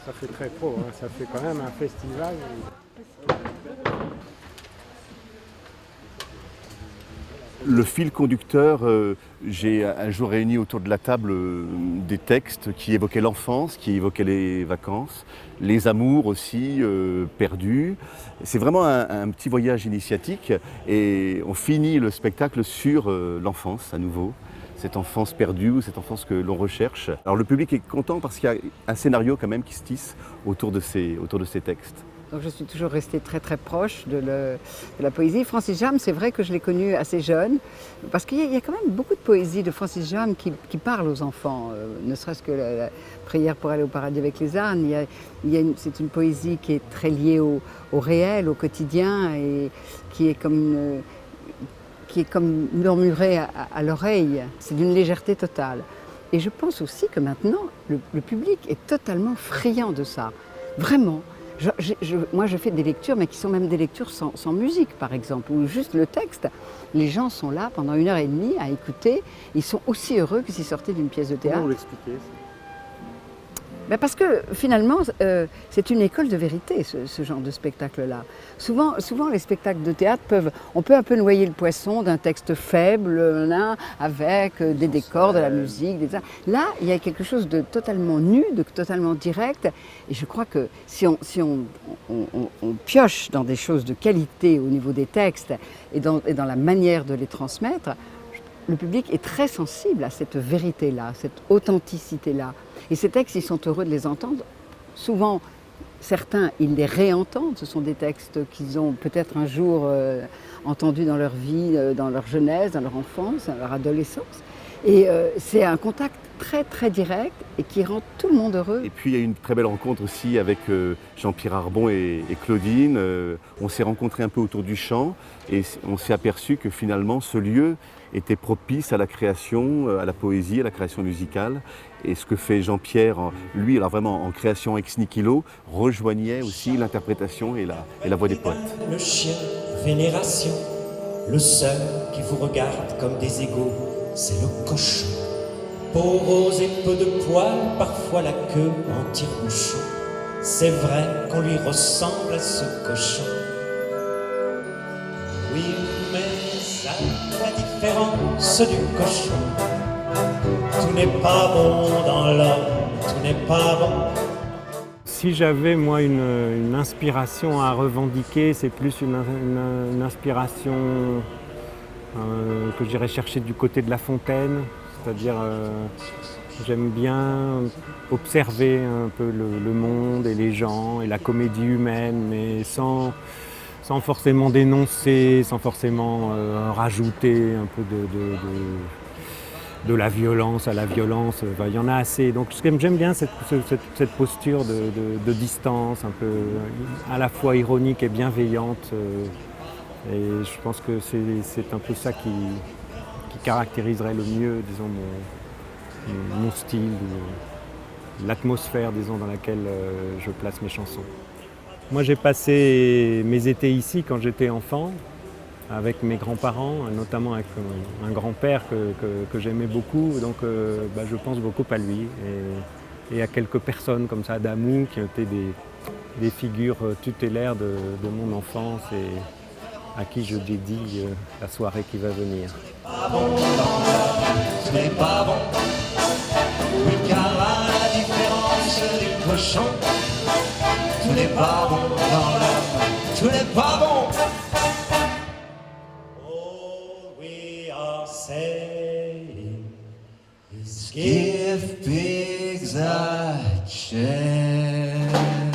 Ça fait très pro, hein. Ça fait quand même un festival. Le fil conducteur, j'ai un jour réuni autour de la table des textes qui évoquaient l'enfance, qui évoquaient les vacances, les amours aussi perdus. C'est vraiment un petit voyage initiatique et on finit le spectacle sur l'enfance à nouveau, cette enfance perdue ou cette enfance que l'on recherche. Alors le public est content parce qu'il y a un scénario quand même qui se tisse autour de ces textes. Donc je suis toujours restée très très proche de la poésie. Francis Jammes, c'est vrai que je l'ai connu assez jeune, parce qu'il y a quand même beaucoup de poésie de Francis Jammes qui parle aux enfants, ne serait-ce que la prière pour aller au paradis avec les ânes. C'est une poésie qui est très liée au réel, au quotidien, et qui est comme murmurée à l'oreille. C'est d'une légèreté totale. Et je pense aussi que maintenant, le public est totalement friand de ça, vraiment. Moi, je fais des lectures, mais qui sont même des lectures sans musique, par exemple, ou juste le texte. Les gens sont là pendant 1h30 à écouter. Ils sont aussi heureux que s'ils sortaient d'une pièce de théâtre. Comment vous l'expliquez? Parce que finalement, c'est une école de vérité, ce genre de spectacle-là. Souvent, les spectacles de théâtre on peut un peu noyer le poisson d'un texte faible, là, avec des décors, de la musique. Là, il y a quelque chose de totalement nu, de totalement direct. Et je crois que si on pioche dans des choses de qualité au niveau des textes et dans la manière de les transmettre, le public est très sensible à cette vérité-là, cette authenticité-là. Et ces textes, ils sont heureux de les entendre. Souvent, certains, ils les réentendent. Ce sont des textes qu'ils ont peut-être un jour entendus dans leur vie, dans leur jeunesse, dans leur enfance, dans leur adolescence. Et c'est un contact très très direct et qui rend tout le monde heureux. Et puis il y a une très belle rencontre aussi avec Jean-Pierre Arbon et Claudine. On s'est rencontrés un peu autour du chant et on s'est aperçu que finalement ce lieu était propice à la création, à la poésie, à la création musicale. Et ce que fait Jean-Pierre, lui, alors vraiment en création ex nihilo, rejoignait aussi l'interprétation et la voix des poètes. Le chien, vénération, le seul qui vous regarde comme des égaux, c'est le cochon. Peau rose et peu de poils, parfois la queue en tire-bouchon. C'est vrai qu'on lui ressemble à ce cochon. Oui, mais à la différence du cochon, tout n'est pas bon dans l'homme, tout n'est pas bon. Si j'avais, moi, une inspiration à revendiquer, c'est plus une inspiration que j'irais chercher du côté de La Fontaine. C'est-à-dire, j'aime bien observer un peu le monde et les gens et la comédie humaine, mais sans forcément dénoncer, sans forcément rajouter un peu de la violence à la violence. Il y en a assez. Donc j'aime bien cette posture de distance, un peu à la fois ironique et bienveillante. Et je pense que c'est un peu ça qui caractériserait le mieux, disons, mon style, l'atmosphère, disons, dans laquelle je place mes chansons. Moi, j'ai passé mes étés ici quand j'étais enfant, avec mes grands-parents, notamment avec un grand-père que j'aimais beaucoup. Donc, je pense beaucoup à lui et à quelques personnes comme ça, d'amour, qui ont été des figures tutélaires de mon enfance et à qui je dédie la soirée qui va venir. Pas bon dans l'homme, ce n'est pas bon. Oui, car à la différence du cochon, tout n'est pas bon dans l'homme, tout n'est pas bon. All we are saying is give pigs a chance.